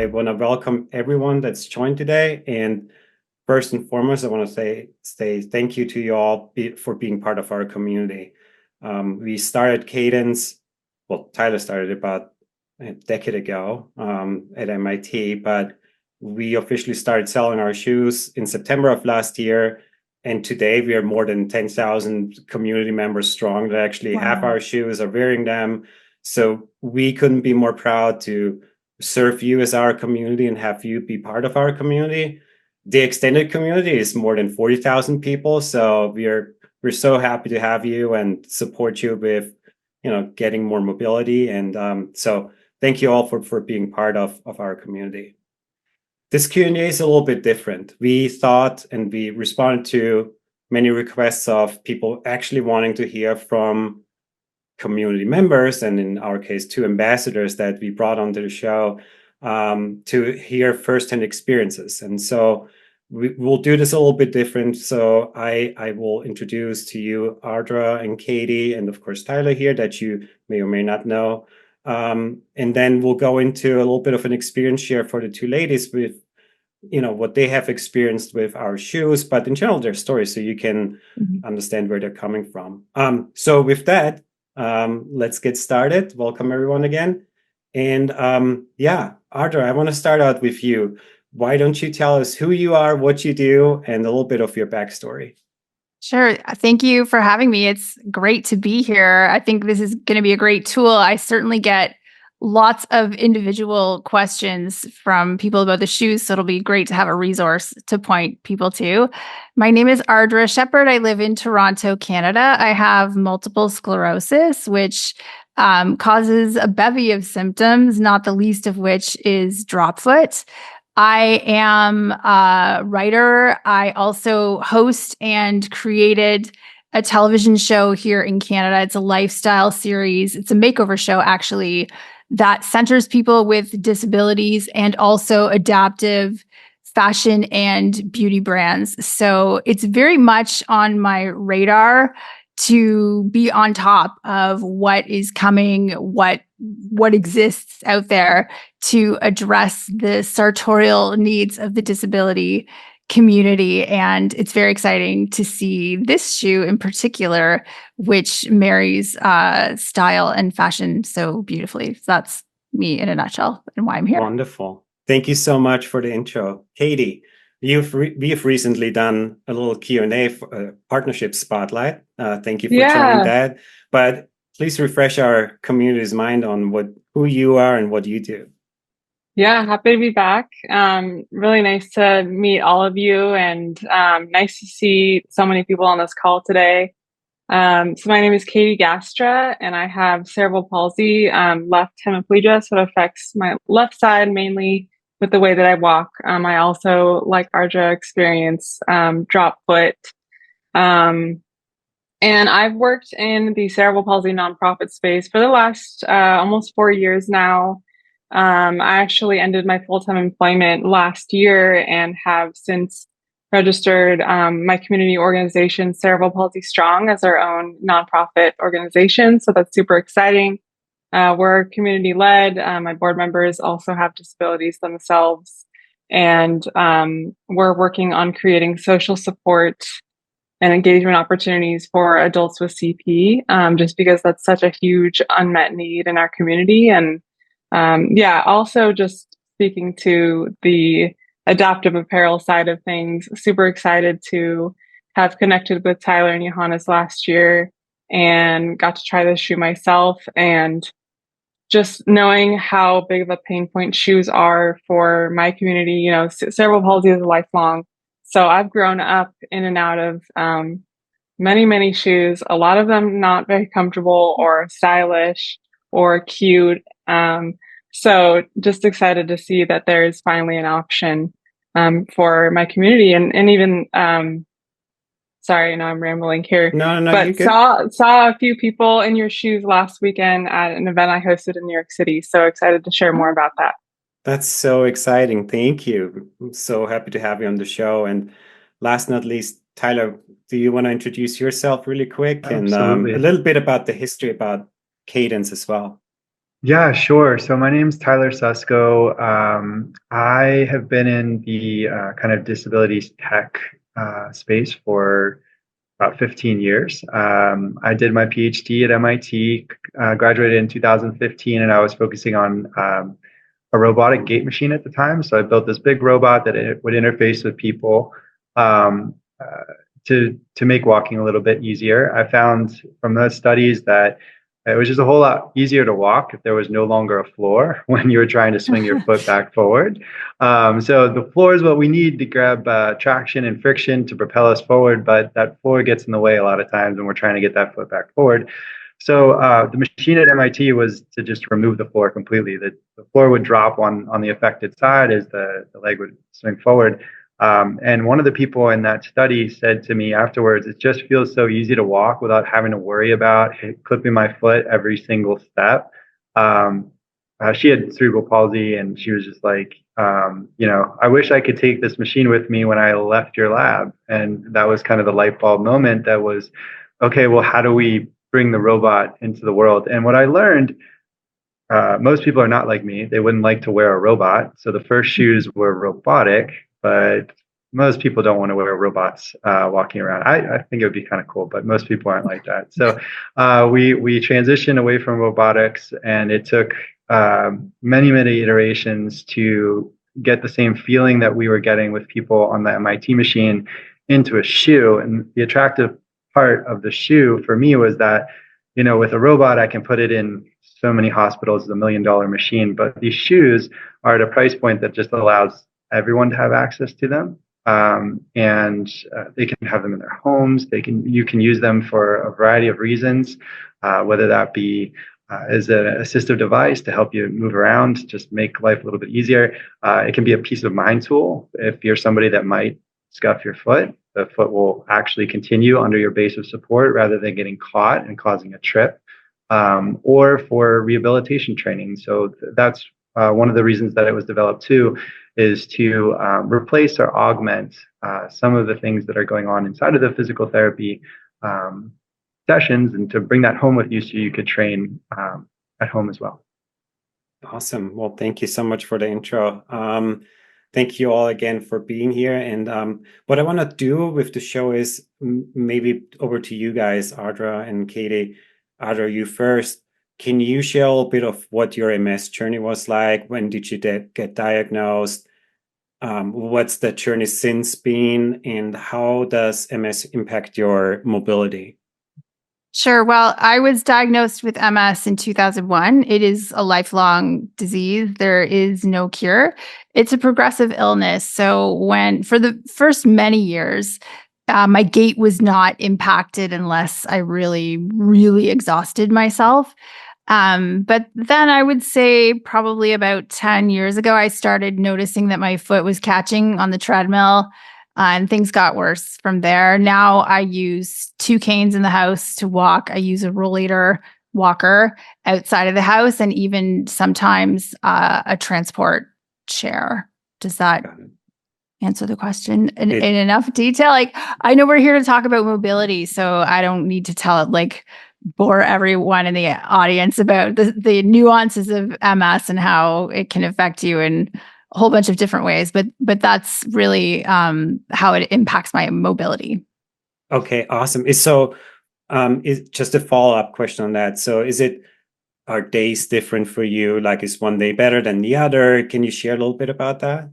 I want to welcome everyone that's joined today. And first and foremost, I want to say thank you to you all for being part of our community. We started Cadence, well, Tyler started about a decade ago at MIT, but we officially started selling our shoes in September of last year. And today we are more than 10,000 community members strong that actually have our shoes, are wearing them. So we couldn't be more proud to serve you as our community and have you be part of our community. The extended community is more than 40,000 people. So we're so happy to have you and support you with, getting more mobility. And so thank you all for being part of our community. This Q&A is a little bit different. We thought and we responded to many requests of people actually wanting to hear from community members, and in our case, 2 ambassadors that we brought onto the show to hear firsthand experiences. And so we'll do this a little bit different. So I will introduce to you Ardra and Katy, and of course, Tyler here that you may or may not know. And then we'll go into a little bit of an experience share for the 2 ladies with, what they have experienced with our shoes, but in general, their stories, so you can understand where they're coming from. So with that, let's get started. Welcome everyone again. And Ardra, I want to start out with you. Why don't you tell us who you are, what you do, and a little bit of your backstory? Sure. Thank you for having me. It's great to be here. I think this is going to be a great tool. I certainly get lots of individual questions from people about the shoes, so it'll be great to have a resource to point people to. My name is Ardra Shephard. I live in Toronto, Canada. I have multiple sclerosis, which causes a bevy of symptoms, not the least of which is drop foot. I am a writer. I also host and created a television show here in Canada. It's a lifestyle series. It's a makeover show, actually, that centers people with disabilities and also adaptive fashion and beauty brands. So it's very much on my radar to be on top of what is coming, what exists out there to address the sartorial needs of the disability community. And it's very exciting to see this shoe in particular, which marries style and fashion so beautifully. So that's me in a nutshell and why I'm here. Wonderful. Thank you so much for the intro. Katy, we've recently done a little Q&A partnership spotlight. Thank you for joining that. But please refresh our community's mind on who you are and what you do. Yeah, happy to be back. Really nice to meet all of you, and nice to see so many people on this call today. So my name is Katy Gaastra, and I have cerebral palsy, left hemiplegia, so it affects my left side mainly with the way that I walk. I also, like Ardra, experience drop foot. And I've worked in the cerebral palsy nonprofit space for the last almost 4 years now. I actually ended my full-time employment last year and have since registered my community organization, Cerebral Palsy Strong, as our own nonprofit organization. So that's super exciting. We're community-led. My board members also have disabilities themselves. And we're working on creating social support and engagement opportunities for adults with CP, just because that's such a huge unmet need in our community. And also just speaking to the adaptive apparel side of things, super excited to have connected with Tyler and Johannes last year and got to try this shoe myself. And just knowing how big of a pain point shoes are for my community, cerebral palsy is lifelong. So I've grown up in and out of many, many shoes, a lot of them not very comfortable or stylish or cute. So just excited to see that there is finally an option for my community, and even sorry, I'm rambling here. No, but saw a few people in your shoes last weekend at an event I hosted in New York City. So excited to share more about that. That's so exciting. Thank you. I'm so happy to have you on the show. And last but not least, Tyler, do you want to introduce yourself really quick? Absolutely. And a little bit about the history about Cadence as well? Yeah, sure. So my name's Tyler Susko. I have been in the kind of disabilities tech space for about 15 years. I did my PhD at MIT, graduated in 2015, and I was focusing on a robotic gait machine at the time. So I built this big robot that it would interface with people um, to make walking a little bit easier. I found from those studies that it was just a whole lot easier to walk if there was no longer a floor when you were trying to swing your foot back forward. So the floor is what we need to grab traction and friction to propel us forward, but that floor gets in the way a lot of times when we're trying to get that foot back forward. So the machine at MIT was to just remove the floor completely. The floor would drop on the affected side as the leg would swing forward. And one of the people in that study said to me afterwards, it just feels so easy to walk without having to worry about clipping my foot every single step. Um, she had cerebral palsy, and she was just like, I wish I could take this machine with me when I left your lab. And that was kind of the light bulb moment that was, okay, well, how do we bring the robot into the world? And what I learned, most people are not like me. They wouldn't like to wear a robot. So the first shoes were robotic, but most people don't want to wear robots walking around. I think it would be kind of cool, but most people aren't like that. So we transitioned away from robotics, and it took many iterations to get the same feeling that we were getting with people on the MIT machine into a shoe. And the attractive part of the shoe for me was that, with a robot, I can put it in so many hospitals, it's $1 million machine, but these shoes are at a price point that just allows everyone to have access to them. And they can have them in their homes. You can use them for a variety of reasons, whether that be as an assistive device to help you move around, just make life a little bit easier. It can be a peace of mind tool if you're somebody that might scuff your foot. The foot will actually continue under your base of support rather than getting caught and causing a trip, or for rehabilitation training. So that's one of the reasons that it was developed too, is to replace or augment some of the things that are going on inside of the physical therapy sessions, and to bring that home with you so you could train at home as well. Awesome. Well, thank you so much for the intro. Thank you all again for being here. And what I want to do with the show is maybe over to you guys, Ardra and Katy. Ardra, you first. Can you share a little bit of what your MS journey was like? When did you get diagnosed? What's the journey since been? And how does MS impact your mobility? Sure. Well, I was diagnosed with MS in 2001. It is a lifelong disease. There is no cure. It's a progressive illness. So for the first many years, my gait was not impacted unless I really, really exhausted myself. But then I would say probably about 10 years ago, I started noticing that my foot was catching on the treadmill. And things got worse from there. Now I use 2 canes in the house to walk. I use a rollator walker outside of the house, and even sometimes a transport chair. Does that answer the question in enough detail? Like, I know we're here to talk about mobility, so I don't need to bore everyone in the audience about the nuances of MS and how it can affect you in a whole bunch of different ways, but that's really how it impacts my mobility. Okay, awesome. Is just a follow-up question on that. So are days different for you? Like, is one day better than the other? Can you share a little bit about that?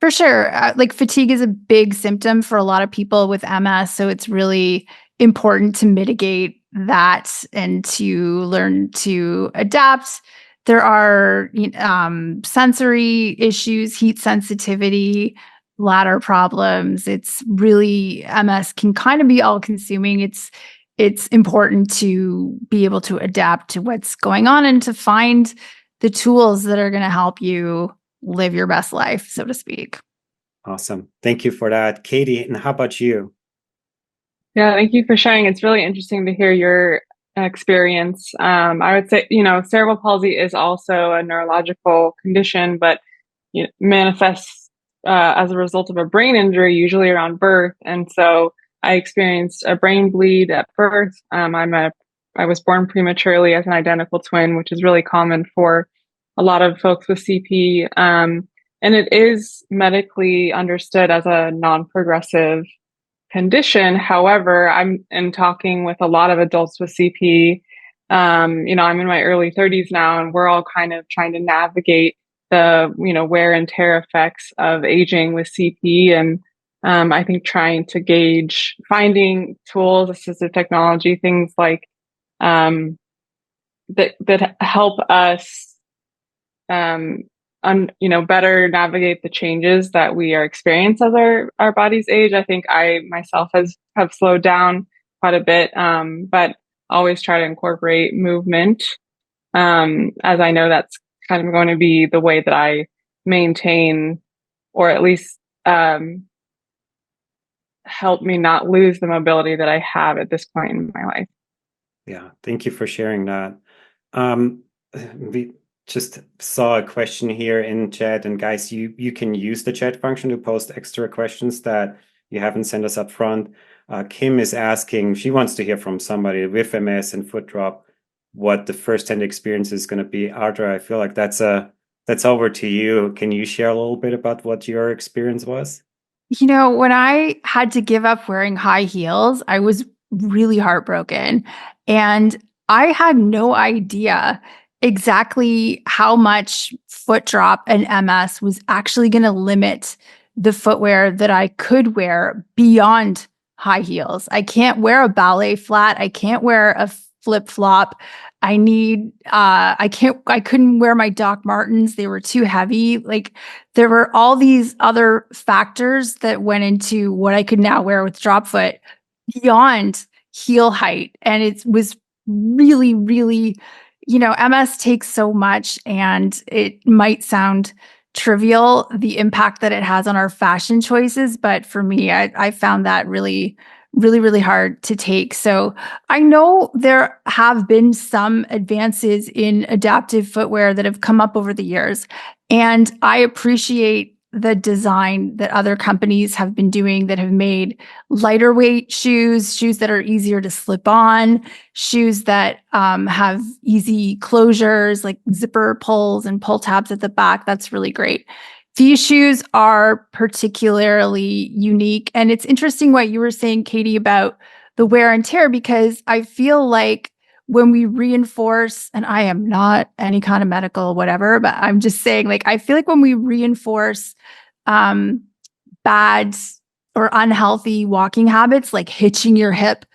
For sure. Like, fatigue is a big symptom for a lot of people with MS. So it's really important to mitigate that and to learn to adapt. There are sensory issues, heat sensitivity, bladder problems. It's really, MS can kind of be all-consuming. It's important to be able to adapt to what's going on and to find the tools that are going to help you live your best life, so to speak. Awesome. Thank you for that. Katy, and how about you? Yeah, thank you for sharing. It's really interesting to hear your experience. I would say, cerebral palsy is also a neurological condition, but it manifests as a result of a brain injury, usually around birth. And so I experienced a brain bleed at birth. I'm a I was born prematurely as an identical twin, which is really common for a lot of folks with CP. And it is medically understood as a non-progressive condition. However, I'm in talking with a lot of adults with CP. I'm in my early 30s now, and we're all kind of trying to navigate the, wear and tear effects of aging with CP. And I think trying to gauge, finding tools, assistive technology, things like that help us, better navigate the changes that we are experiencing as our bodies age. I think I myself have slowed down quite a bit, but always try to incorporate movement, as I know that's kind of going to be the way that I maintain, or at least help me not lose the mobility that I have at this point in my life. Yeah, thank you for sharing that. We just saw a question here in chat, and guys, you can use the chat function to post extra questions that you haven't sent us up front. Kim is asking, she wants to hear from somebody with MS and foot drop what the first-hand experience is going to be. Ardra, I feel like that's over to you. Can you share a little bit about what your experience was? When I had to give up wearing high heels, I was really heartbroken. And I had no idea exactly how much foot drop and MS was actually going to limit the footwear that I could wear beyond high heels. I can't wear a ballet flat. I can't wear a flip flop. I couldn't wear my Doc Martens. They were too heavy. Like, there were all these other factors that went into what I could now wear with drop foot beyond heel height. And it was really, really, MS takes so much, and it might sound trivial, the impact that it has on our fashion choices. But for me, I found that really, really, really hard to take. So I know there have been some advances in adaptive footwear that have come up over the years. And I appreciate the design that other companies have been doing that have made lighter weight shoes that are easier to slip on, shoes that have easy closures like zipper pulls and pull tabs at the back. That's really great. These shoes are particularly unique. And it's interesting what you were saying, Katie, about the wear and tear, because I feel like when we reinforce, and I am not any kind of medical whatever, but I'm just saying, like, I feel like when we reinforce bad or unhealthy walking habits, like hitching your hip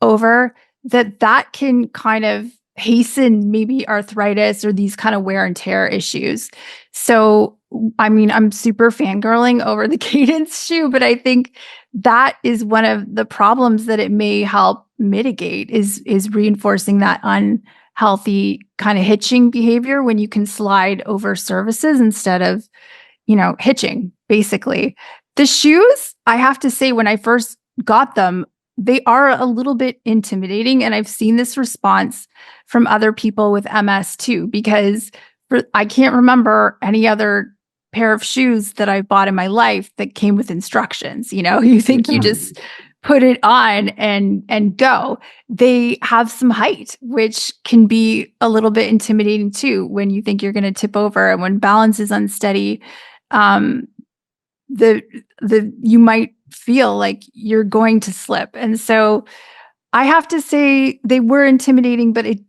over, that can kind of hasten maybe arthritis or these kind of wear and tear issues. So, I mean, I'm super fangirling over the Cadense shoe, but I think that is one of the problems that it may help mitigate is reinforcing that unhealthy kind of hitching behavior when you can slide over surfaces instead of, hitching, basically. The shoes, I have to say, when I first got them, they are a little bit intimidating. And I've seen this response from other people with MS too, because I can't remember any other pair of shoes that I bought in my life that came with instructions. You think you just put it on and go. They have some height, which can be a little bit intimidating too, when you think you're going to tip over and when balance is unsteady. You might feel like you're going to slip. And so I have to say they were intimidating, but it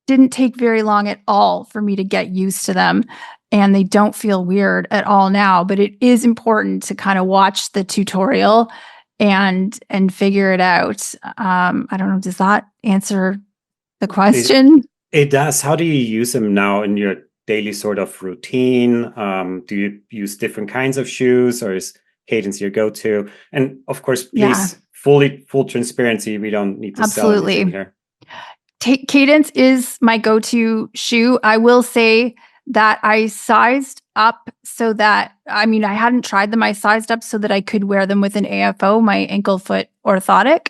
didn't take very long at all for me to get used to them. And they don't feel weird at all now, but it is important to kind of watch the tutorial and figure it out. I don't know. Does that answer the question? It does. How do you use them now in your daily sort of routine? Do you use different kinds of shoes, or is Cadense your go-to? And of course, please, full transparency. We don't need to sell anything here. Cadense is my go-to shoe. I will say that I sized up so that, I hadn't tried them. I sized up so that I could wear them with an AFO, my ankle foot orthotic.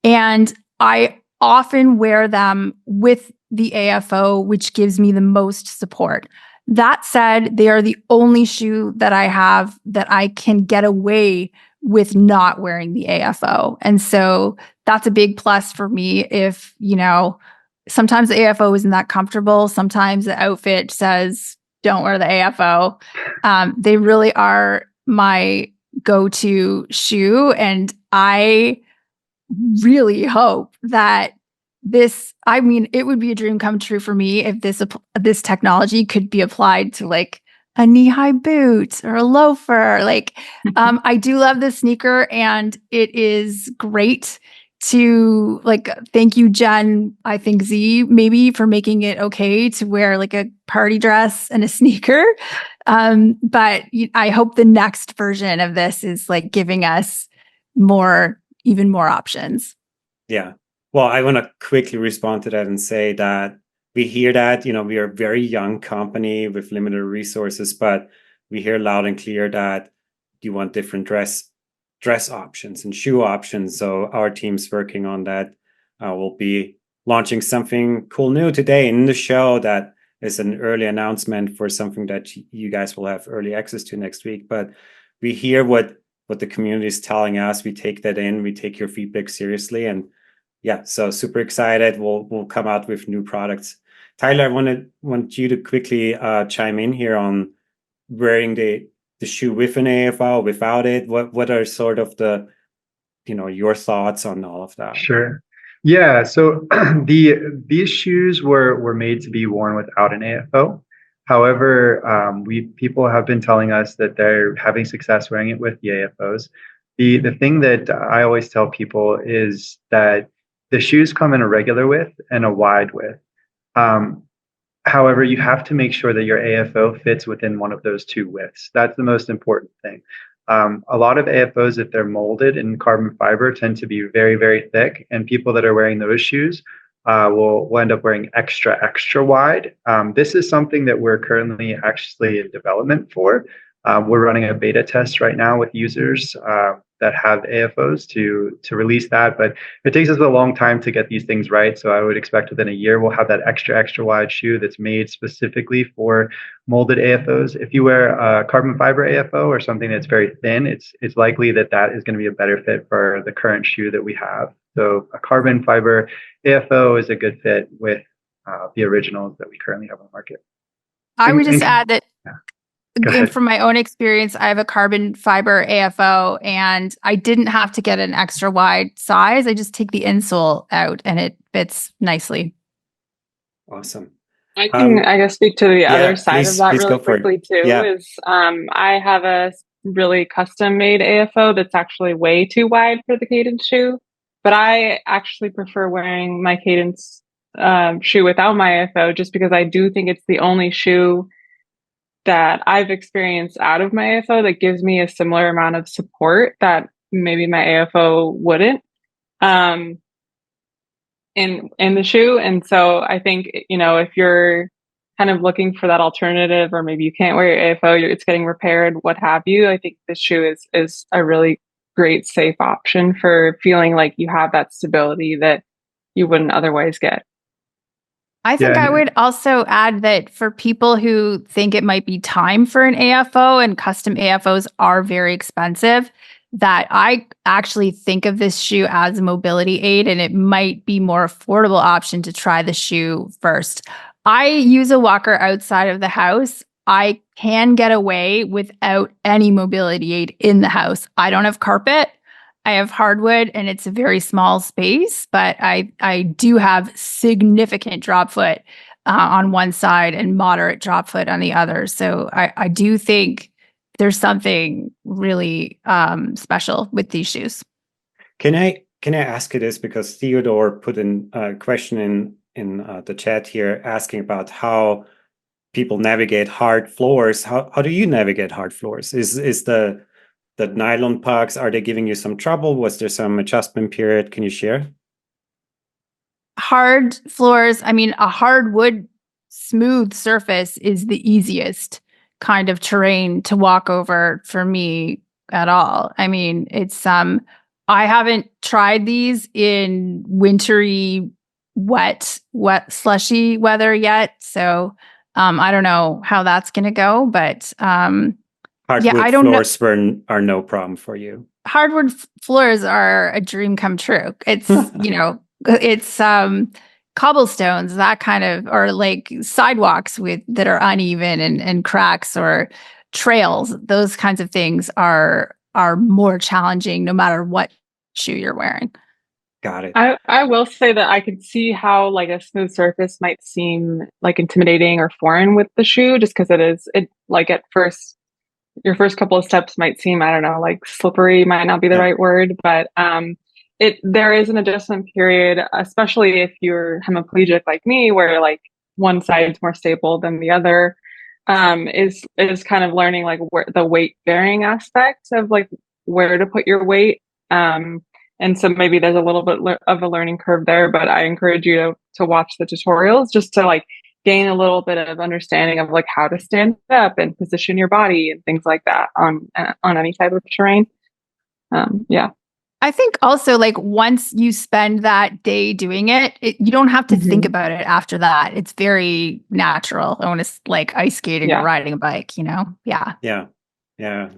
And I often wear them with the AFO, which gives me the most support. That said, they are the only shoe that I have that I can get away with not wearing the AFO. And so that's a big plus for me if, sometimes the AFO isn't that comfortable. Sometimes the outfit says, don't wear the AFO. They really are my go-to shoe. And I really hope that it would be a dream come true for me if this technology could be applied to like a knee-high boot or a loafer. Like, I do love this sneaker, and it is great to thank you, Jen, I think Z, maybe for making it okay to wear like a party dress and a sneaker. But I hope the next version of this is like giving us even more options. Yeah. Well, I want to quickly respond to that and say that we hear that, we are a very young company with limited resources, but we hear loud and clear that you want different dress options and shoe options. So our team's working on that. We'll be launching something cool new today in the show that is an early announcement for something that you guys will have early access to next week. But we hear what the community is telling us. We take that in. We take your feedback seriously, and yeah, so super excited. We'll come out with new products. Tyler, I want you to quickly chime in here on wearing the shoe with an AFO, without it. What are sort of your thoughts on all of that? Sure. Yeah. So these shoes were made to be worn without an AFO. However, people have been telling us that they're having success wearing it with the AFOs. The thing that I always tell people is that the shoes come in a regular width and a wide width. However, you have to make sure that your AFO fits within one of those two widths. That's the most important thing. A lot of AFOs, if they're molded in carbon fiber, tend to be very, very thick. And people that are wearing those shoes will end up wearing extra wide. This is something that we're currently actually in development for. We're running a beta test right now with users that have AFOs to release that, but it takes us a long time to get these things right. So I would expect within a year we'll have that extra wide shoe that's made specifically for molded AFOs. If you wear a carbon fiber AFO or something that's very thin, it's likely that is going to be a better fit for the current shoe that we have. So a carbon fiber AFO is a good fit with the originals that we currently have on the market. I would just add that. Yeah. From my own experience, I have a carbon fiber AFO, and I didn't have to get an extra wide size. I just take the insole out and it fits nicely. Awesome. I guess, speak to the other side of that really quickly too. Yeah. I have a really custom made AFO that's actually way too wide for the Cadence shoe, but I actually prefer wearing my Cadence shoe without my AFO, just because I do think it's the only shoe that I've experienced out of my AFO that gives me a similar amount of support that maybe my AFO wouldn't in the shoe. And so I think, if you're kind of looking for that alternative, or maybe you can't wear your AFO, it's getting repaired, what have you, I think this shoe is a really great, safe option for feeling like you have that stability that you wouldn't otherwise get. I think I would also add that for people who think it might be time for an AFO, and custom AFOs are very expensive, that I actually think of this shoe as a mobility aid, and it might be more affordable option to try the shoe first. I use a walker outside of the house. I can get away without any mobility aid in the house. I don't have carpet. I have hardwood, and it's a very small space, but I do have significant drop foot on one side and moderate drop foot on the other. So I do think there's something really special with these shoes. Can I ask you this, because Theodore put in a question in the chat here asking about how people navigate hard floors. How do you navigate hard floors? Is the nylon pucks, are they giving you some trouble? Was there some adjustment period? Can you share? Hard floors, a hardwood smooth surface is the easiest kind of terrain to walk over for me at all. It's I haven't tried these in wintry, wet, slushy weather yet. So I don't know how that's gonna go, but hardwood floors are no problem for you. Hardwood floors are a dream come true. It's, cobblestones, that kind of, or like sidewalks that are uneven and cracks, or trails, those kinds of things are more challenging no matter what shoe you're wearing. Got it. I will say that I could see how like a smooth surface might seem like intimidating or foreign with the shoe, just because it like at first, your first couple of steps might seem, I don't know, like slippery might not be the right word, but there is an adjustment period, especially if you're hemiplegic like me, where like one side's more stable than the other. Is kind of learning like where the weight bearing aspect of like where to put your weight. And so maybe there's a little bit of a learning curve there, but I encourage you to watch the tutorials just to like gain a little bit of understanding of like how to stand up and position your body and things like that on any type of terrain. Yeah. I think also like once you spend that day doing it, you don't have to think about it after that. It's very natural. I want to like ice skating or riding a bike, you know? Yeah. Yeah. Yeah.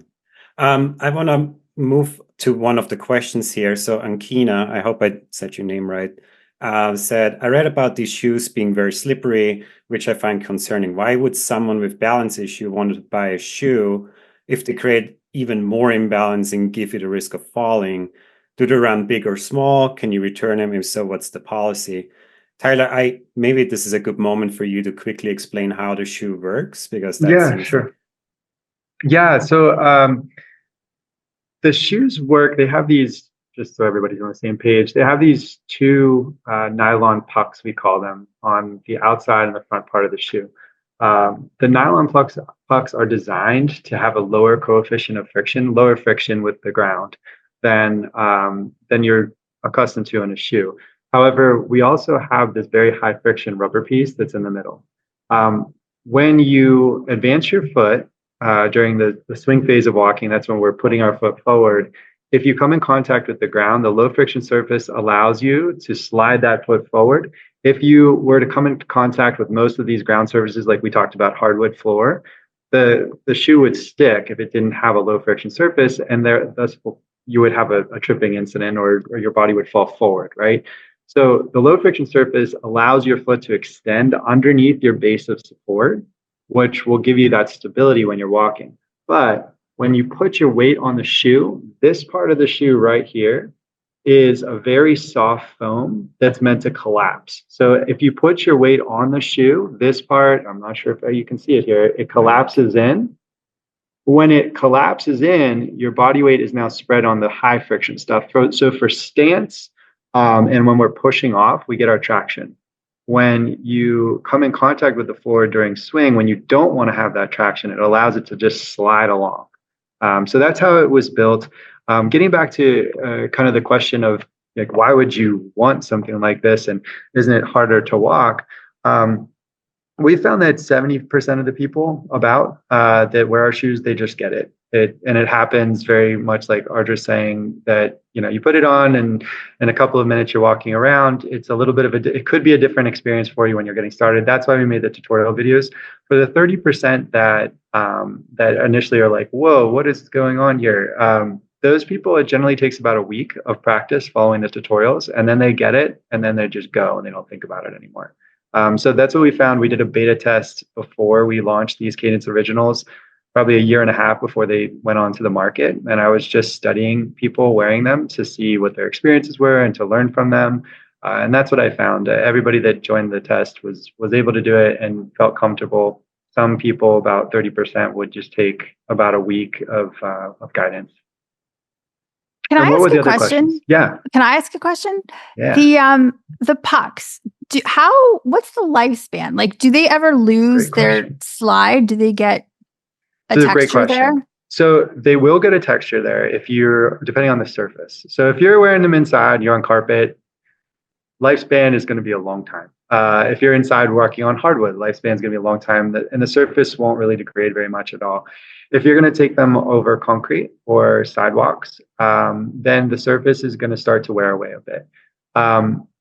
I want to move to one of the questions here. So Ankina, I hope I said your name right, said, I read about these shoes being very slippery, which I find concerning. Why would someone with balance issue want to buy a shoe if they create even more imbalance and give you the risk of falling? Do they run big or small? Can you return them? If so, what's the policy? Tyler, maybe this is a good moment for you to quickly explain how the shoe works, because that's sure. Yeah, so the shoes work. They have these, just so everybody's on the same page, they have these two nylon pucks, we call them, on the outside and the front part of the shoe. The nylon pucks are designed to have a lower coefficient of friction, lower friction with the ground than you're accustomed to in a shoe. However, we also have this very high friction rubber piece that's in the middle. When you advance your foot during the swing phase of walking, that's when we're putting our foot forward. If you come in contact with the ground, the low friction surface allows you to slide that foot forward. If you were to come in contact with most of these ground surfaces, like we talked about, hardwood floor, the shoe would stick if it didn't have a low friction surface, and thus you would have a tripping incident, or your body would fall forward, right? So the low friction surface allows your foot to extend underneath your base of support, which will give you that stability when you're walking. But when you put your weight on the shoe, this part of the shoe right here is a very soft foam that's meant to collapse. So if you put your weight on the shoe, this part, I'm not sure if you can see it here, it collapses in. When it collapses in, your body weight is now spread on the high friction stuff. So for stance, and when we're pushing off, we get our traction. When you come in contact with the floor during swing, when you don't want to have that traction, it allows it to just slide along. So that's how it was built. Getting back to kind of the question of like, why would you want something like this, and isn't it harder to walk? We found that 70% of the people that wear our shoes, they just get it. And it happens very much like Ardra saying, that you put it on and in a couple of minutes you're walking around. It's a little bit of it could be a different experience for you when you're getting started. That's why we made the tutorial videos. For the 30% that initially are like, whoa, what is going on here? Those people, it generally takes about a week of practice following the tutorials, and then they get it, and then they just go and they don't think about it anymore. So that's what we found. We did a beta test before we launched these Cadense Originals, probably a year and a half before they went on to the market. And I was just studying people wearing them to see what their experiences were and to learn from them. And that's what I found. Everybody that joined the test was able to do it and felt comfortable. Some people, about 30%, would just take about a week of guidance. Can I ask a question? Yeah. Can I ask a question? Yeah. The pucks. What's the lifespan? Like, do they ever lose their slide? Do they get a texture there? So they will get a texture there depending on the surface. So if you're wearing them inside, you're on carpet, lifespan is going to be a long time. If you're inside working on hardwood, lifespan is going to be a long time, and the surface won't really degrade very much at all. If you're going to take them over concrete or sidewalks, then the surface is going to start to wear away a bit.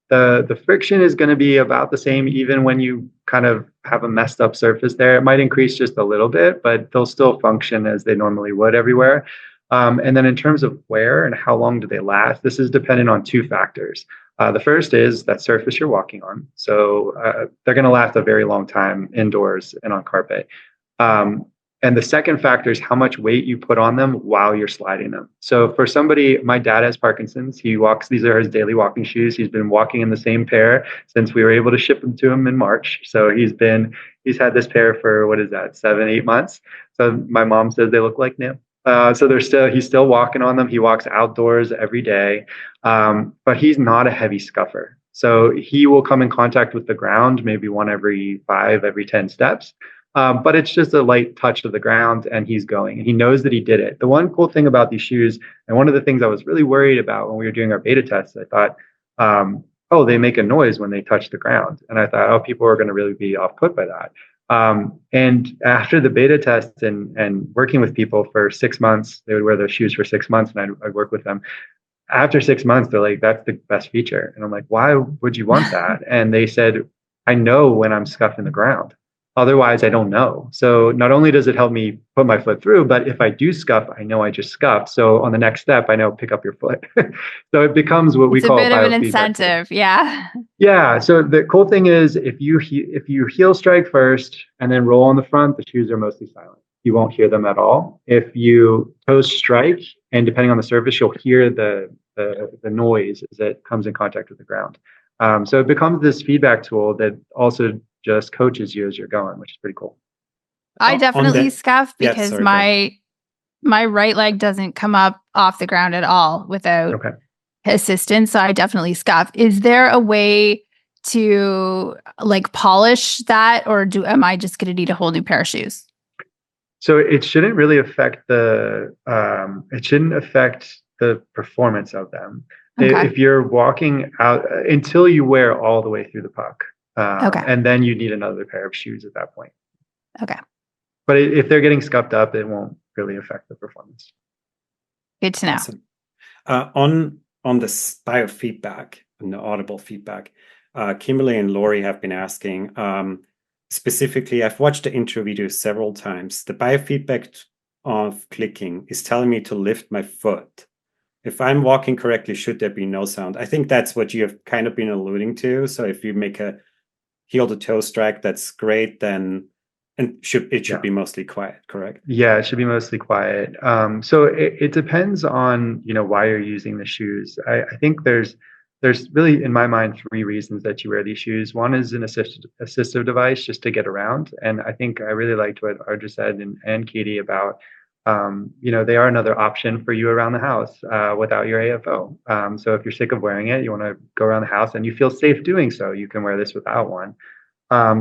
The friction is going to be about the same, even when you kind of have a messed up surface there. It might increase just a little bit, but they'll still function as they normally would everywhere. And then in terms of wear and how long do they last, this is dependent on two factors. The first is that surface you're walking on. So they're going to last a very long time indoors and on carpet. And the second factor is how much weight you put on them while you're sliding them. So for somebody, my dad has Parkinson's. He walks, these are his daily walking shoes. He's been walking in the same pair since we were able to ship them to him in March. So he's had this pair for, 7-8 months. So my mom says they look like new. So he's still walking on them. He walks outdoors every day, but he's not a heavy scuffer. So he will come in contact with the ground, maybe one every 10 steps. But it's just a light touch of the ground and he's going and he knows that he did it. The one cool thing about these shoes, and one of the things I was really worried about when we were doing our beta tests, I thought, they make a noise when they touch the ground. And I thought, people are going to really be off put by that. And after the beta test and working with people for 6 months, they would wear their shoes for 6 months and I'd work with them. After 6 months, they're like, that's the best feature. And I'm like, why would you want that? And they said, I know when I'm scuffing the ground. Otherwise, I don't know. So not only does it help me put my foot through, but if I do scuff, I know I just scuffed. So on the next step, I know pick up your foot. So it becomes what we call a bit of an incentive. Yeah. Yeah. So the cool thing is if you heel strike first and then roll on the front, the shoes are mostly silent. You won't hear them at all. If you toe strike, and depending on the surface, you'll hear the noise as it comes in contact with the ground. So it becomes this feedback tool that also just coaches you as you're going, which is pretty cool. I definitely scuff because my right leg doesn't come up off the ground at all without assistance. So I definitely scuff. Is there a way to polish that, or am I just going to need a whole new pair of shoes? So it shouldn't really affect the performance of them. Okay. If you're walking out until you wear all the way through the puck. And then you need another pair of shoes at that point. Okay. But if they're getting scuffed up, it won't really affect the performance. Good to know. Awesome. On the biofeedback and the audible feedback, Kimberly and Lori have been asking, specifically, I've watched the intro video several times. The biofeedback of clicking is telling me to lift my foot. If I'm walking correctly, should there be no sound? I think that's what you have kind of been alluding to. So if you make a heel to toe strike, that's great. Then it should be mostly quiet, correct? Yeah, it should be mostly quiet. So it depends on why you're using the shoes. I think there's really, in my mind, 3 reasons that you wear these shoes. One is an assistive device just to get around, and I think I really liked what Ardra said and Katy about. They are another option for you around the house without your AFO. So if you're sick of wearing it, you want to go around the house and you feel safe doing so, you can wear this without one.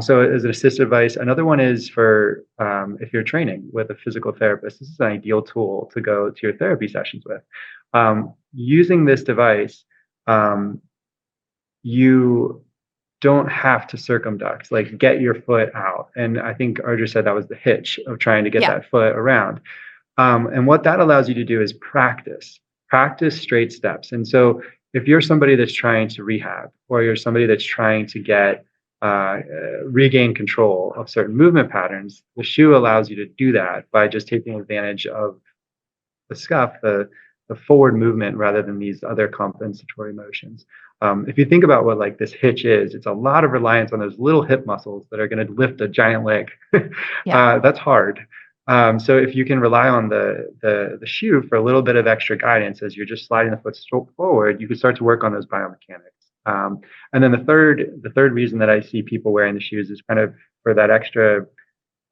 So as an assistive device, another one is for if you're training with a physical therapist, this is an ideal tool to go to your therapy sessions with. Using this device, you don't have to circumduct, get your foot out. And I think Ardra said that was the hitch of trying to get that foot around. And what that allows you to do is practice straight steps. And so if you're somebody that's trying to rehab, or you're somebody that's trying to regain control of certain movement patterns, the shoe allows you to do that by just taking advantage of the scuff, the forward movement, rather than these other compensatory motions. If you think about what this hitch is, it's a lot of reliance on those little hip muscles that are going to lift a giant leg. That's hard. So if you can rely on the shoe for a little bit of extra guidance as you're just sliding the foot forward, you can start to work on those biomechanics. And then the third reason that I see people wearing the shoes is kind of for that extra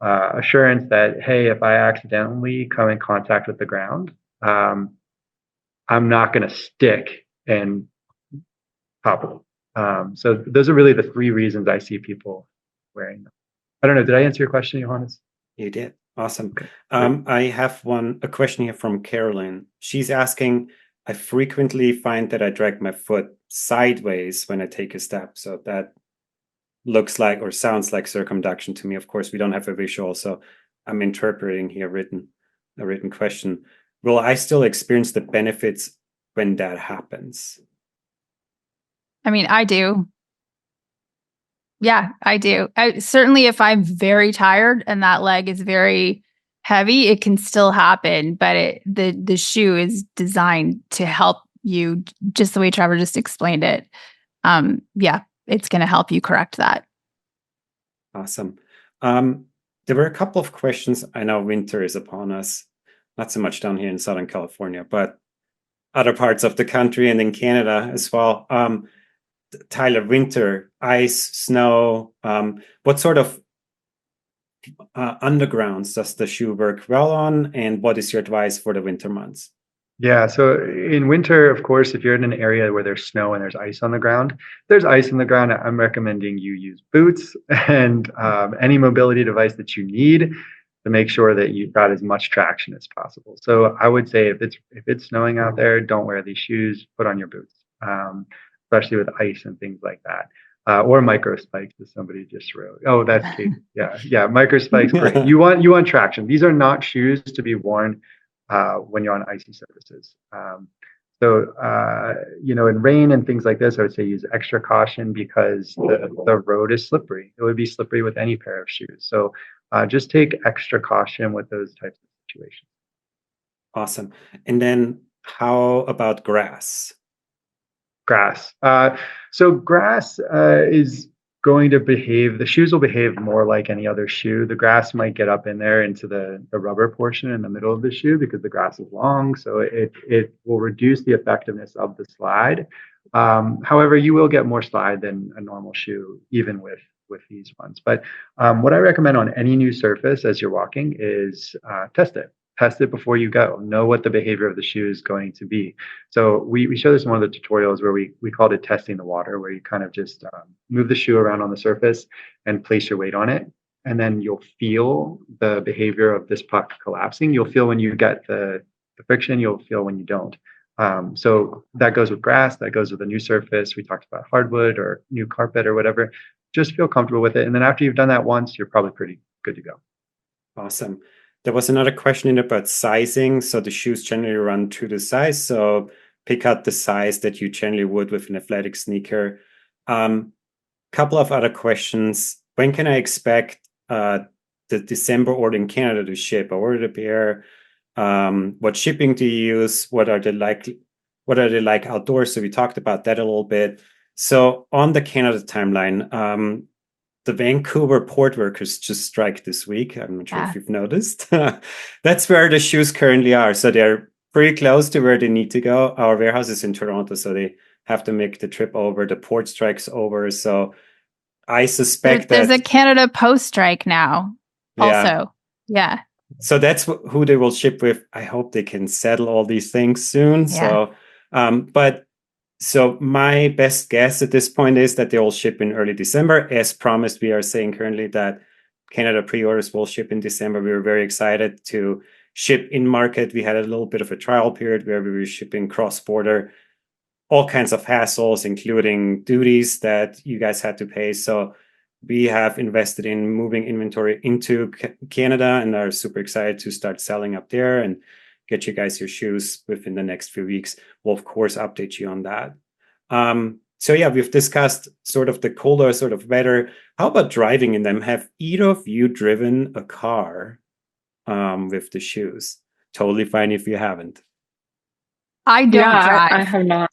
assurance that, hey, if I accidentally come in contact with the ground, I'm not going to stick and topple. So those are really the 3 reasons I see people wearing them. I don't know. Did I answer your question, Johannes? You did. Awesome. Okay. I have a question here from Carolyn. She's asking, I frequently find that I drag my foot sideways when I take a step. So that looks like or sounds like circumduction to me. Of course, we don't have a visual, so I'm interpreting here a written question. Will I still experience the benefits when that happens? I mean, I do. Yeah, I do. Certainly, if I'm very tired and that leg is very heavy, it can still happen. But the shoe is designed to help you, just the way Trevor just explained it. yeah, it's going to help you correct that. Awesome. There were a couple of questions. I know winter is upon us, not so much down here in Southern California, but other parts of the country and in Canada as well. Tyler, winter, ice, snow, what sort of undergrounds does the shoe work well on, and what is your advice for the winter months? Yeah, so in winter, of course, if you're in an area where there's snow and there's ice on the ground, I'm recommending you use boots and any mobility device that you need to make sure that you've got as much traction as possible. So I would say if it's snowing out there, don't wear these shoes, put on your boots, especially with ice and things like that. Or micro spikes, as somebody just wrote. Oh, that's Katie. Yeah, micro spikes, great. You want traction. These are not shoes to be worn when you're on icy surfaces. In rain and things like this, I would say use extra caution because the road is slippery. It would be slippery with any pair of shoes. So just take extra caution with those types of situations. Awesome. And then how about grass? Grass. So grass is going to the shoes will behave more like any other shoe. The grass might get up in there into the rubber portion in the middle of the shoe because the grass is long. So it will reduce the effectiveness of the slide. However, you will get more slide than a normal shoe, even with these ones. But what I recommend on any new surface as you're walking is test it. Test it before you go. Know what the behavior of the shoe is going to be. So we show this in one of the tutorials where we called it testing the water, where you kind of just move the shoe around on the surface and place your weight on it. And then you'll feel the behavior of this puck collapsing. You'll feel when you get the friction, you'll feel when you don't. So that goes with grass, that goes with a new surface. We talked about hardwood or new carpet or whatever. Just feel comfortable with it. And then after you've done that once, you're probably pretty good to go. Awesome. There was another question in about sizing. So the shoes generally run to the size. So pick out the size that you generally would with an athletic sneaker. Couple of other questions. When can I expect the December order in Canada to ship? I ordered a pair. What shipping do you use? What are they like outdoors? So we talked about that a little bit. So on the Canada timeline, the Vancouver port workers just strike this week. I'm not sure if you've noticed. That's where the shoes currently are. So they're pretty close to where they need to go. Our warehouse is in Toronto, so they have to make the trip over. The port strike's over. So I suspect there's a Canada post strike now also. Yeah. So that's who they will ship with. I hope they can settle all these things soon. Yeah. So my best guess at this point is that they will ship in early December. As promised, we are saying currently that Canada pre-orders will ship in December. We were very excited to ship in market. We had a little bit of a trial period where we were shipping cross-border, all kinds of hassles, including duties that you guys had to pay. So we have invested in moving inventory into Canada and are super excited to start selling up there and get you guys your shoes within the next few weeks. We'll, of course, update you on that. So yeah, we've discussed sort of the colder sort of weather. How about driving in them? Have either of you driven a car with the shoes? Totally fine if you haven't. I don't drive. I have not.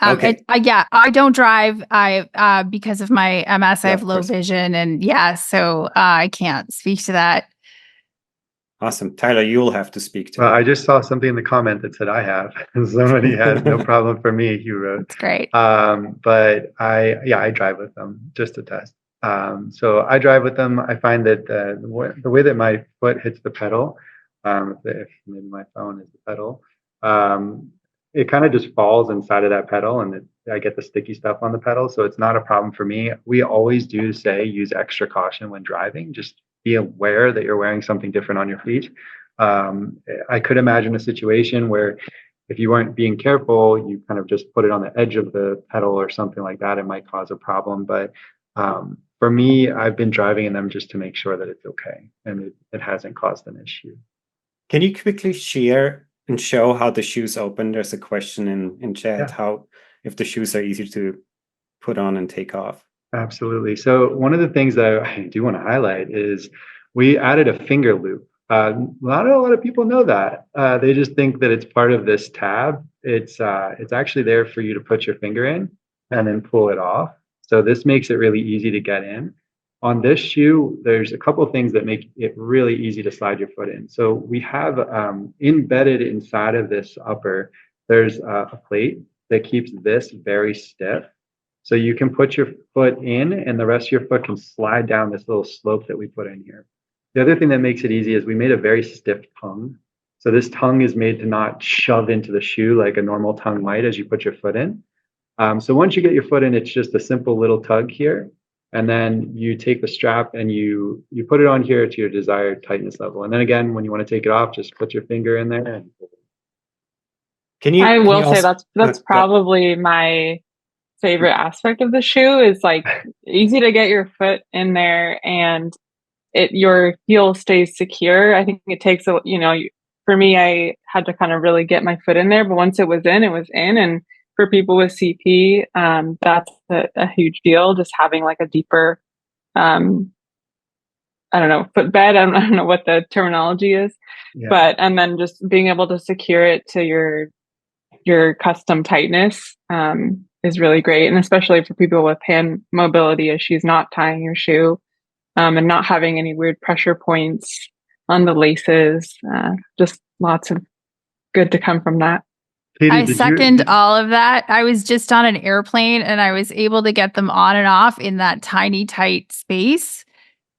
Okay. I don't drive. Because of my MS, I have low vision, and so I can't speak to that. Awesome. Tyler, you'll have to speak to it. I just saw something in the comment that said I have. Somebody has no problem for me, he wrote. That's great. But I drive with them just to test. So I drive with them. I find that the way that my foot hits the pedal, if maybe my phone is the pedal, it kind of just falls inside of that pedal, and I get the sticky stuff on the pedal. So it's not a problem for me. We always do say use extra caution when driving. Just be aware that you're wearing something different on your feet. I could imagine a situation where if you weren't being careful, you kind of just put it on the edge of the pedal or something like that. It might cause a problem. But for me, I've been driving in them just to make sure that it's okay and it hasn't caused an issue. Can you quickly share and show how the shoes open? There's a question in chat, how if the shoes are easy to put on and take off. Absolutely. So one of the things that I do want to highlight is we added a finger loop. Not a lot of people know that. They just think that it's part of this tab. it's actually there for you to put your finger in and then pull it off. So this makes it really easy to get in. On this shoe, there's a couple of things that make it really easy to slide your foot in. So we have embedded inside of this upper, there's a plate that keeps this very stiff. So you can put your foot in and the rest of your foot can slide down this little slope that we put in here. The other thing that makes it easy is we made a very stiff tongue. So this tongue is made to not shove into the shoe like a normal tongue might as you put your foot in. So once you get your foot in, it's just a simple little tug here. And then you take the strap and you put it on here to your desired tightness level. And then again, when you want to take it off, just put your finger in there. And I will say that's probably my favorite aspect of the shoe is like easy to get your foot in there and your heel stays secure. I think it takes for me, I had to kind of really get my foot in there, but once it was in, it was in. And for people with CP, that's a huge deal. Just having like a deeper, I don't know, footbed. I don't know what the terminology is, but and then just being able to secure it to your custom tightness is really great, and especially for people with hand mobility issues, not tying your shoe and not having any weird pressure points on the laces. Just lots of good to come from that. Katy, I second all of that. I was just on an airplane and I was able to get them on and off in that tiny, tight space,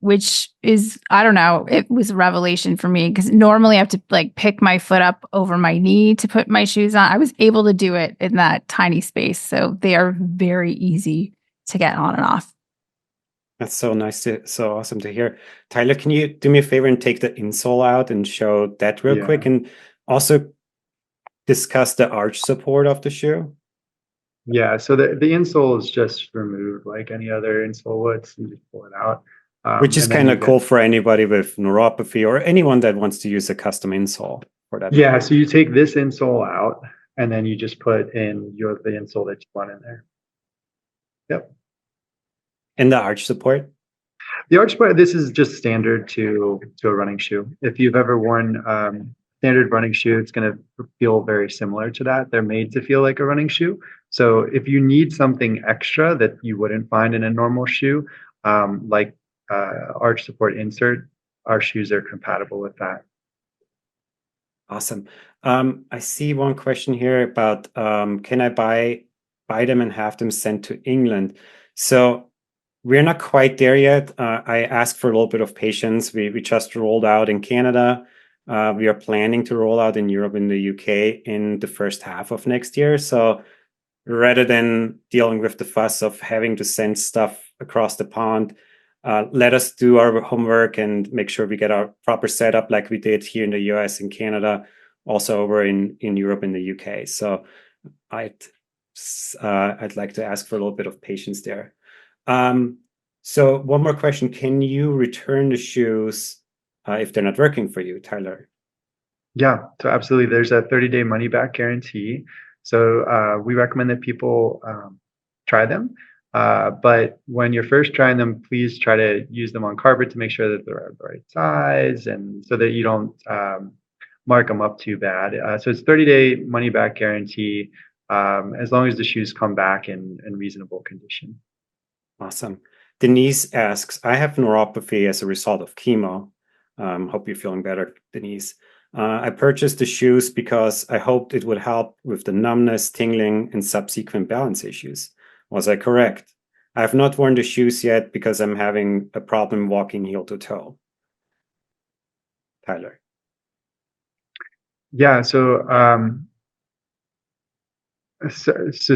which is, I don't know, it was a revelation for me because normally I have to like pick my foot up over my knee to put my shoes on. I was able to do it in that tiny space. So they are very easy to get on and off. That's so awesome to hear. Tyler, can you do me a favor and take the insole out and show that real quick? And also discuss the arch support of the shoe? Yeah, so the insole is just removed like any other insole would. So you just pull it out. Which is kind of cool for anybody with neuropathy or anyone that wants to use a custom insole for that. Yeah, so you take this insole out and then you just put in the insole that you want in there. Yep. And the arch support? The arch support, this is just standard to a running shoe. If you've ever worn standard running shoe, it's going to feel very similar to that. They're made to feel like a running shoe. So if you need something extra that you wouldn't find in a normal shoe, like arch support insert, our shoes are compatible with that. Awesome. I see one question here about can I buy them and have them sent to England? So we're not quite there yet. I asked for a little bit of patience. We just rolled out in Canada. We are planning to roll out in Europe and the UK in the first half of next year. So rather than dealing with the fuss of having to send stuff across the pond, let us do our homework and make sure we get our proper setup like we did here in the US and Canada, also over in Europe and the UK. So I'd like to ask for a little bit of patience there. So one more question. Can you return the shoes if they're not working for you, Tyler? Yeah, so absolutely. There's a 30-day money-back guarantee. So we recommend that people try them. But when you're first trying them, please try to use them on carpet to make sure that they're the right size and so that you don't mark them up too bad. So it's 30-day money-back guarantee as long as the shoes come back in reasonable condition. Awesome. Denise asks, I have neuropathy as a result of chemo. Hope you're feeling better, Denise. I purchased the shoes because I hoped it would help with the numbness, tingling, and subsequent balance issues. Was I correct? I have not worn the shoes yet because I'm having a problem walking heel to toe. Tyler. Yeah, so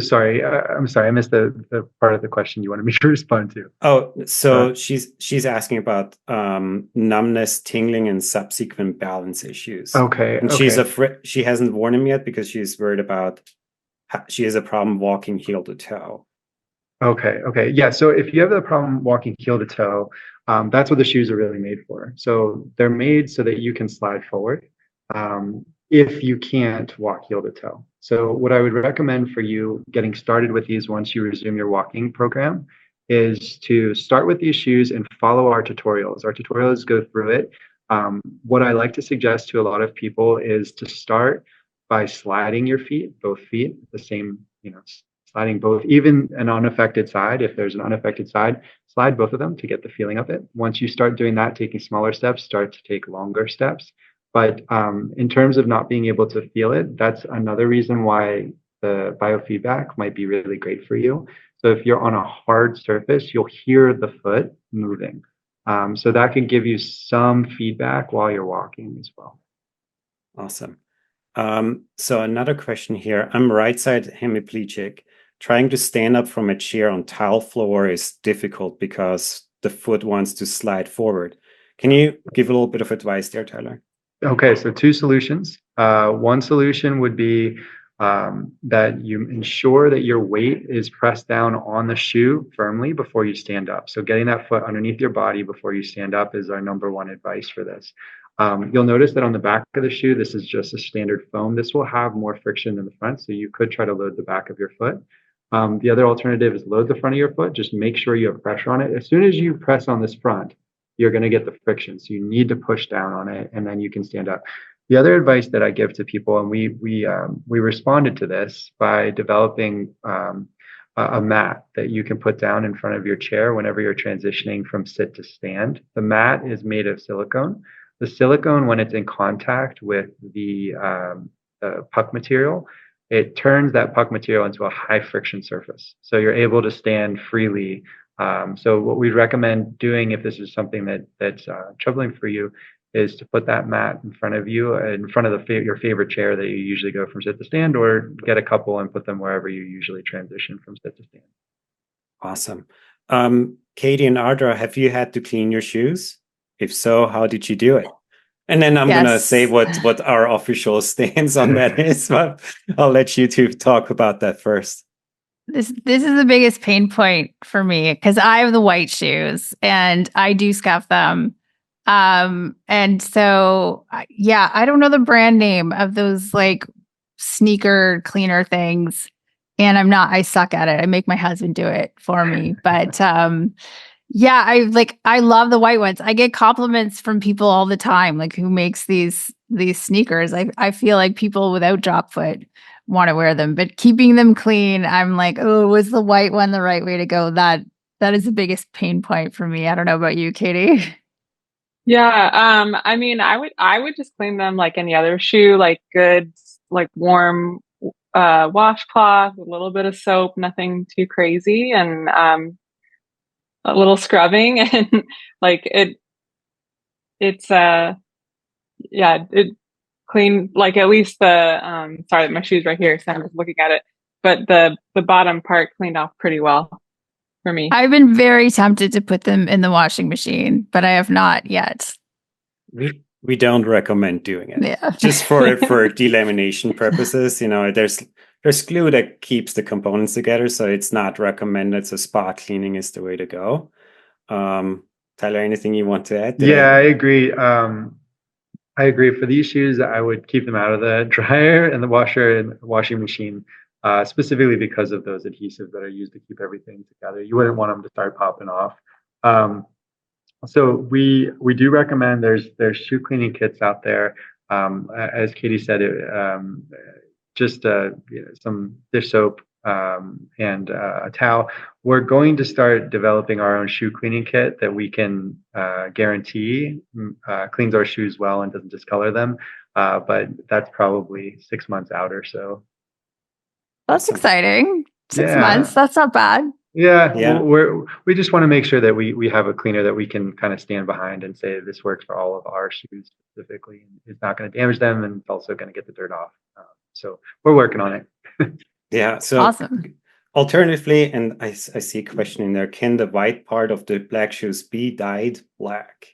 sorry. I'm sorry. I missed the part of the question you wanted me to respond to. Oh, so she's asking about numbness, tingling, and subsequent balance issues. Okay. And she's afraid she hasn't worn them yet because she's worried about she has a problem walking heel to toe. Okay. Yeah. So if you have the problem walking heel to toe, that's what the shoes are really made for. So they're made so that you can slide forward if you can't walk heel to toe. So what I would recommend for you getting started with these once you resume your walking program is to start with these shoes and follow our tutorials. Our tutorials go through it. What I like to suggest to a lot of people is to start by sliding your feet, both feet, the same, sliding both, even an unaffected side. If there's an unaffected side, slide both of them to get the feeling of it. Once you start doing that, taking smaller steps, start to take longer steps. But in terms of not being able to feel it, that's another reason why the biofeedback might be really great for you. So if you're on a hard surface, you'll hear the foot moving. So that can give you some feedback while you're walking as well. Awesome. So another question here. I'm right side hemiplegic. Trying to stand up from a chair on tile floor is difficult because the foot wants to slide forward. Can you give a little bit of advice there, Tyler? Okay, so two solutions. One solution would be that you ensure that your weight is pressed down on the shoe firmly before you stand up. So getting that foot underneath your body before you stand up is our number one advice for this. You'll notice that on the back of the shoe, this is just a standard foam. This will have more friction than the front, so you could try to load the back of your foot. The other alternative is load the front of your foot. Just make sure you have pressure on it. As soon as you press on this front, you're going to get the friction. So you need to push down on it, and then you can stand up. The other advice that I give to people, and we responded to this by developing a mat that you can put down in front of your chair whenever you're transitioning from sit to stand. The mat is made of silicone. The silicone, when it's in contact with the puck material, it turns that puck material into a high friction surface. So you're able to stand freely. So what we'd recommend doing, if this is something that's troubling for you, is to put that mat in front of you, in front of your favorite chair that you usually go from sit to stand, or get a couple and put them wherever you usually transition from sit to stand. Awesome. Katy and Ardra, have you had to clean your shoes? If so, how did you do it? And then I'm going to say what our official stance on that is, but I'll let you two talk about that first. This is the biggest pain point for me because I have the white shoes and I do scuff them. And so, yeah, I don't know the brand name of those like sneaker cleaner things. And I suck at it. I make my husband do it for me. But, yeah, I love the white ones. I get compliments from people all the time, like who makes these sneakers. I feel like people without drop foot want to wear them, but keeping them clean, I'm like, oh, was the white one the right way to go? That is the biggest pain point for me. I don't know about you, Katy. Yeah, I mean, I would just clean them like any other shoe, like good, like warm washcloth, a little bit of soap, nothing too crazy, and a little scrubbing, and like it clean, like at least the sorry, my shoe's right here, so I'm just looking at it, but the bottom part cleaned off pretty well for me. I've been very tempted to put them in the washing machine, but I have not yet. We don't recommend doing it. Yeah. Just for delamination purposes. There's glue that keeps the components together, so it's not recommended. So spot cleaning is the way to go. Tyler, anything you want to add there? Yeah, I agree. I agree. For these shoes, I would keep them out of the dryer and the washer and washing machine, specifically because of those adhesives that are used to keep everything together. You wouldn't want them to start popping off. So we do recommend there's shoe cleaning kits out there. As Katy said, just some dish soap and a towel. We're going to start developing our own shoe cleaning kit that we can guarantee cleans our shoes well and doesn't discolor them. But that's probably 6 months out or so. That's exciting. 6 months. That's not bad. Yeah. We just want to make sure that we have a cleaner that we can kind of stand behind and say this works for all of our shoes specifically. It's not going to damage them, and it's also going to get the dirt off. So we're working on it. Yeah. So awesome. Alternatively, and I see a question in there, can the white part of the black shoes be dyed black?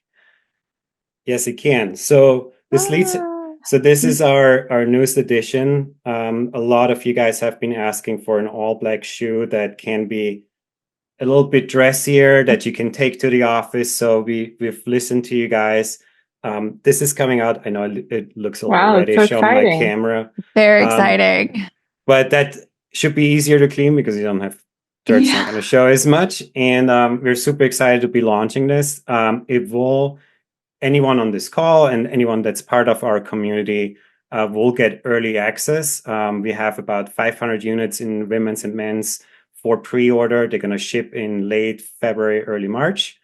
Yes, it can. So this leads. So this is our newest edition. A lot of you guys have been asking for an all black shoe that can be a little bit dressier, that you can take to the office. So we've listened to you guys. This is coming out. I know it looks a little reddish on my camera. Very exciting. But that should be easier to clean because you don't have dirt's not going to show as much. And we're super excited to be launching this. It will, anyone on this call and anyone that's part of our community will get early access. We have about 500 units in women's and men's for pre-order. They're going to ship in late February, early March.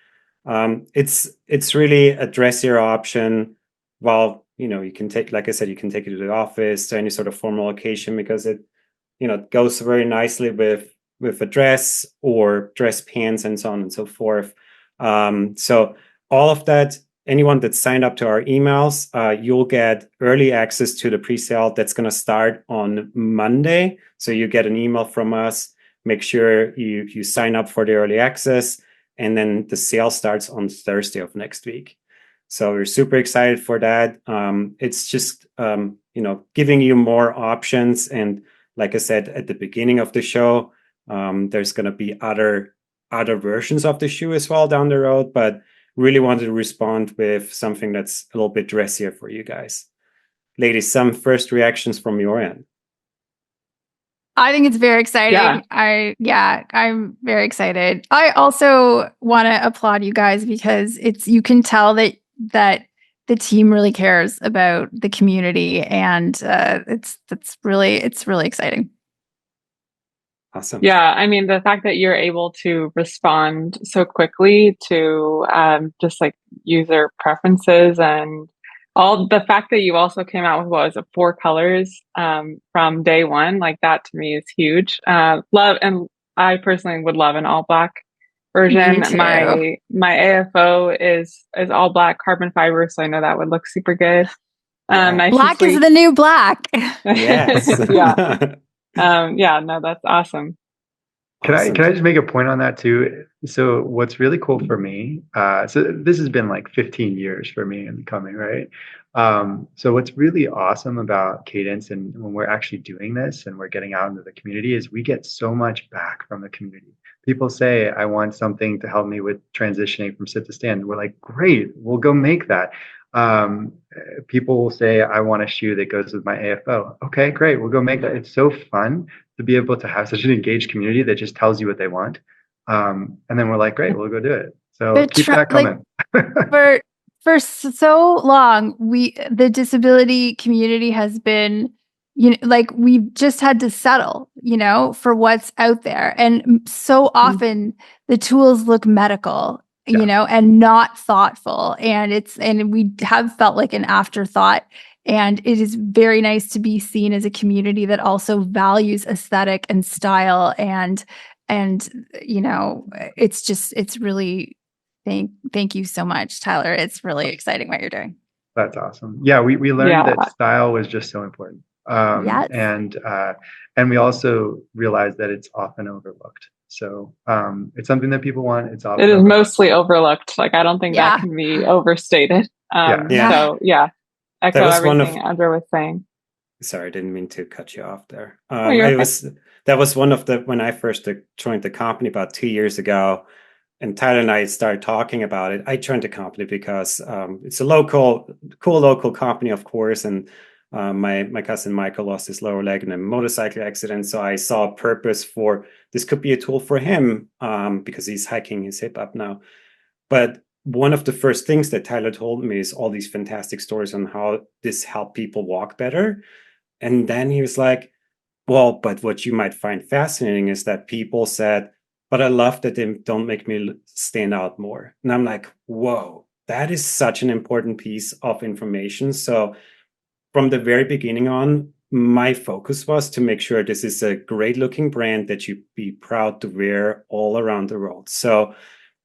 It's really a dressier option. While, you can take, like I said, you can take it to the office, to any sort of formal occasion, because it, goes very nicely with a dress or dress pants and so on and so forth. So all of that, anyone that signed up to our emails, you'll get early access to the pre-sale that's going to start on Monday. So you get an email from us. Make sure you sign up for the early access, and then the sale starts on Thursday of next week. So we're super excited for that. It's just giving you more options, and like I said at the beginning of the show, there's going to be other versions of the shoe as well down the road, but really wanted to respond with something that's a little bit dressier for you guys. Ladies, some first reactions from your end. I think it's very exciting. Yeah. I'm very excited. I also want to applaud you guys, because you can tell that the team really cares about the community, and it's really exciting. Awesome. Yeah, I mean, the fact that you're able to respond so quickly to just like user preferences, and all the fact that you also came out with 4 colors from day one, like that to me is huge. Love, and I personally would love an all black version. Me too. My AFO is all black carbon fiber, so I know that would look super good. Nice black is the new black. Yes. Yeah. No, that's awesome. Can I just make a point on that too? So what's really cool for me, so this has been like 15 years for me in coming, right? So what's really awesome about Cadence, and when we're actually doing this and we're getting out into the community, is we get so much back from the community. People say, I want something to help me with transitioning from sit to stand. We're like, great, we'll go make that. People will say, I want a shoe that goes with my AFO. Okay, great, we'll go make that. It's so fun to be able to have such an engaged community that just tells you what they want. And then we're like, great, we'll go do it. So keep that coming. For so long, the disability community has been, we've just had to settle, for what's out there. And so often the tools look medical, and not thoughtful. And we have felt like an afterthought. And it is very nice to be seen as a community that also values aesthetic and style. And it's really, thank you so much, Tyler. It's really exciting what you're doing. That's awesome. Yeah, we learned that style was just so important. Yes. And we also realized that it's often overlooked. So it's something that people want. It is mostly overlooked. Like, I don't think that can be overstated. So yeah, echo everything Ardra was saying. Sorry, I didn't mean to cut you off there. That was one of when I first joined the company about 2 years ago, and Tyler and I started talking about it. I joined the company because it's a cool local company, of course, and my cousin Michael lost his lower leg in a motorcycle accident. So I saw a purpose for this could be a tool for him because he's hiking his hip up now. But one of the first things that Tyler told me is all these fantastic stories on how this helped people walk better. And then he was like, well, but what you might find fascinating is that people said, but I love that they don't make me stand out more. And I'm like, whoa, that is such an important piece of information. So from the very beginning on, my focus was to make sure this is a great looking brand that you'd be proud to wear all around the world. So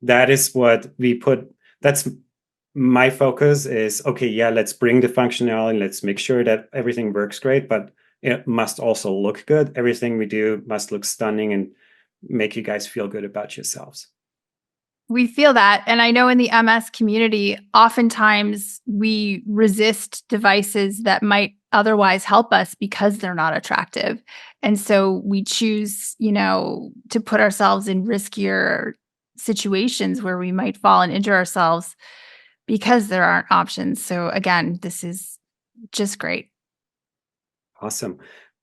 that is what we put. That's my focus is, okay, yeah, let's bring the functionality. Let's make sure that everything works great, but it must also look good. Everything we do must look stunning and make you guys feel good about yourselves. We feel that. And I know in the MS community, oftentimes we resist devices that might otherwise help us because they're not attractive. And so we choose, to put ourselves in riskier situations where we might fall and injure ourselves because there aren't options. So again, this is just great. Awesome.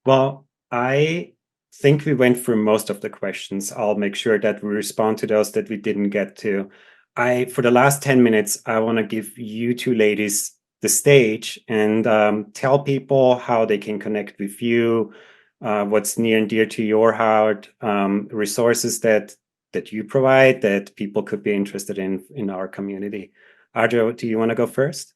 Well, I think we went through most of the questions. I'll make sure that we respond to those that we didn't get to. For the last 10 minutes, I want to give you two ladies the stage and tell people how they can connect with you, what's near and dear to your heart, resources that you provide that people could be interested in our community. Ardra, do you want to go first?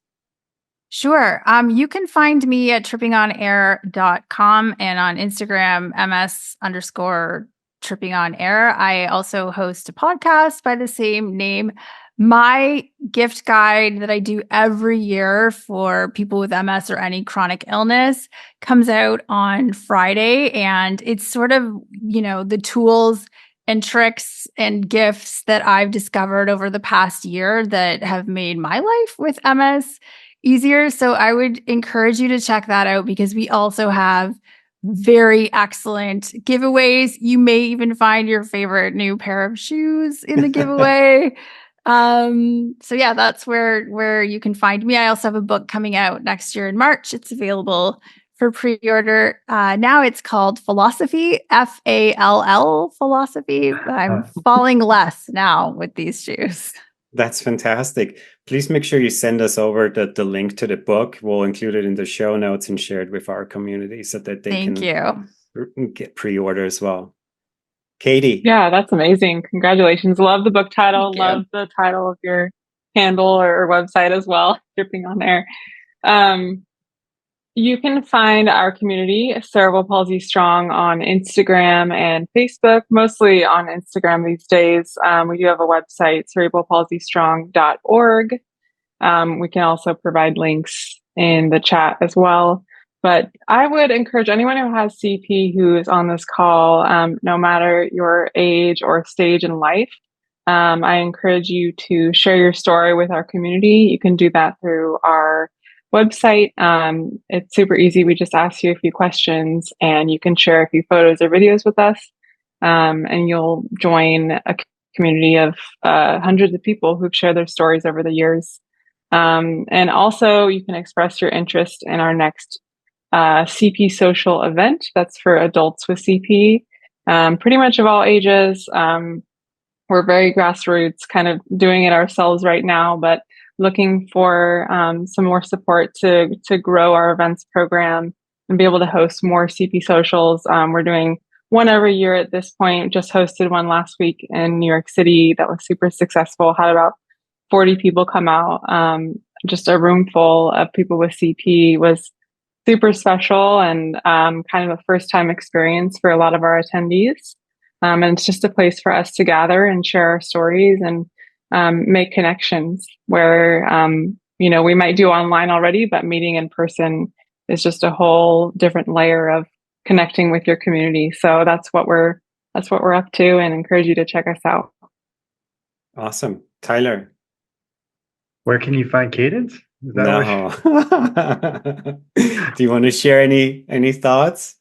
Sure. You can find me at trippingonair.com and on Instagram, ms_trippingonair. I also host a podcast by the same name. My gift guide that I do every year for people with MS or any chronic illness comes out on Friday. And it's sort of, the tools and tricks and gifts that I've discovered over the past year that have made my life with MS easier. So I would encourage you to check that out because we also have very excellent giveaways. You may even find your favorite new pair of shoes in the giveaway. So yeah, that's where you can find me. I also have a book coming out next year in March. It's available for pre-order. Now it's called Philosophy, FALL, Philosophy. I'm falling less now with these shoes. That's fantastic. Please make sure you send us over the link to the book. We'll include it in the show notes and share it with our community so that they can get pre-order as well. Katy. Yeah, that's amazing. Congratulations. Love the book title. Love the title of your handle or website as well, Tripping on Air. You can find our community, Cerebral Palsy Strong, on Instagram and Facebook, mostly on Instagram these days. We do have a website, cerebralpalsystrong.org. We can also provide links in the chat as well. But I would encourage anyone who has CP who is on this call, no matter your age or stage in life, I encourage you to share your story with our community. You can do that through our website. It's super easy. We just ask you a few questions and you can share a few photos or videos with us. And you'll join a community of hundreds of people who've shared their stories over the years. And also you can express your interest in our next CP social event. That's for adults with CP, pretty much of all ages. We're very grassroots, kind of doing it ourselves right now, but looking for some more support to grow our events program and be able to host more CP socials. We're doing one every year at this point. Just hosted one last week in New York City that was super successful. Had about 40 people come out. Just a room full of people with CP was super special and kind of a first time experience for a lot of our attendees. And it's just a place for us to gather and share our stories and make connections where, we might do online already, but meeting in person is just a whole different layer of connecting with your community. So that's what we're up to and encourage you to check us out. Awesome. Tyler. Where can you find Cadence? No. Do you want to share any thoughts?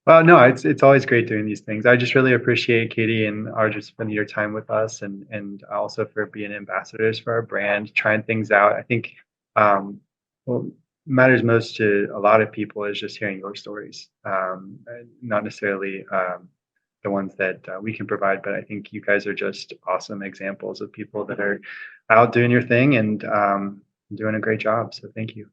Well, no, it's always great doing these things. I just really appreciate Katy and Ardra spending your time with us and also for being ambassadors for our brand, trying things out. I think what matters most to a lot of people is just hearing your stories, not necessarily the ones that we can provide, but I think you guys are just awesome examples of people that are out doing your thing and doing a great job. So thank you.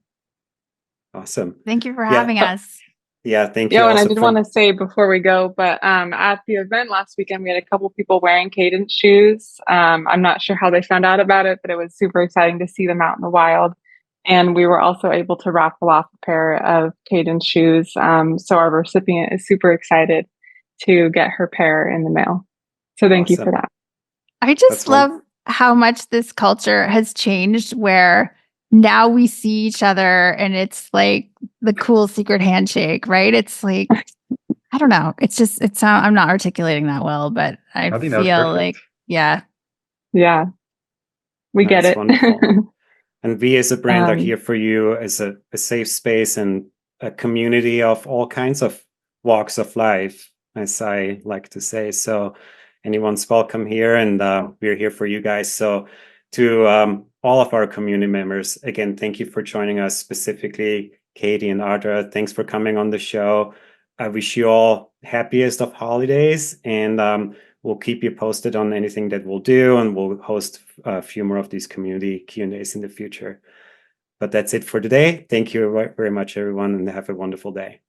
Awesome. Thank you for having us. Yeah, thank you. Yeah, and I did want to say before we go, but at the event last weekend, we had a couple people wearing Cadense shoes. I'm not sure how they found out about it, but it was super exciting to see them out in the wild. And we were also able to raffle off a pair of Cadense shoes. So our recipient is super excited to get her pair in the mail. So thank you for that. I just love how much this culture has changed where now we see each other and it's like the cool secret handshake, right? It's like, I don't know. It's just, I'm not articulating that well, but I feel like, yeah. We get it. Wonderful. And we as a brand are here for you as a safe space and a community of all kinds of walks of life, as I like to say. So anyone's welcome here and we're here for you guys. So to all of our community members, again, thank you for joining us, specifically Katy and Ardra. Thanks for coming on the show. I wish you all happiest of holidays, and we'll keep you posted on anything that we'll do, and we'll host a few more of these community Q&As in the future. But that's it for today. Thank you very much, everyone, and have a wonderful day.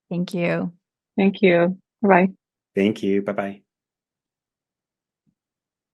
Thank you. Thank you. Bye. Thank you. Bye-bye.